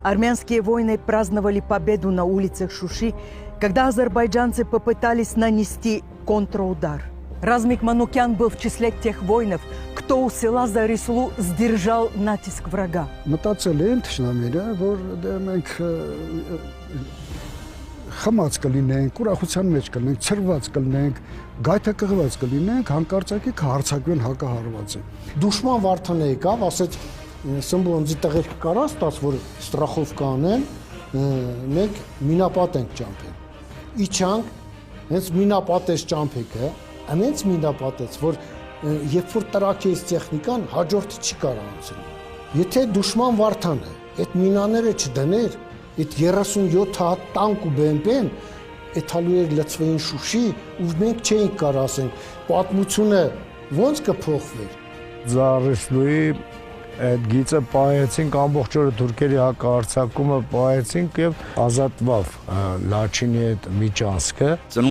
Армянские воины праздновали победу на улицах Шуши, когда азербайджанцы попытались нанести контрудар. Размик Манукян был в числе тех воинов, кто у села Зарислу сдержал натиск врага. Մտածել են թշնամիները, որ մենք խմած կլինենք, ուրախության մեջ կլինենք, ցրված կլինենք, գայթակղված կլինենք, հանկարծակի կհարցակվեն հակահարվածը։ Դուշման վարդանը եկավ, ասեց սմբոնձի տղեր կարա ստաց, որ ստրախովկա անեն, մենք մինապատ ենք ճամփել։ Իջանք, հենց մինապատես ճամփեկը, հենց մինապատեց, որ երբ որ տրակեից տեխնիկան հաջորդը չի կարող անցնել։ Եթե դուշման վարդան է, այդ մինաները չդներ, այդ 37 հատ տանկ ու բեմբեն, այդ հալու էր լծվեին Շուշի, ու մենք չէինք կարող ասենք, պատմությունը ոնց կփոխվեր։ Զարիսլուի այդ գիծը պահեցինք, ամբողջ օրը թուրքերի հակահարձակումը պահեցինք եւ ազատվավ Լաչինի այդ միջանցքը։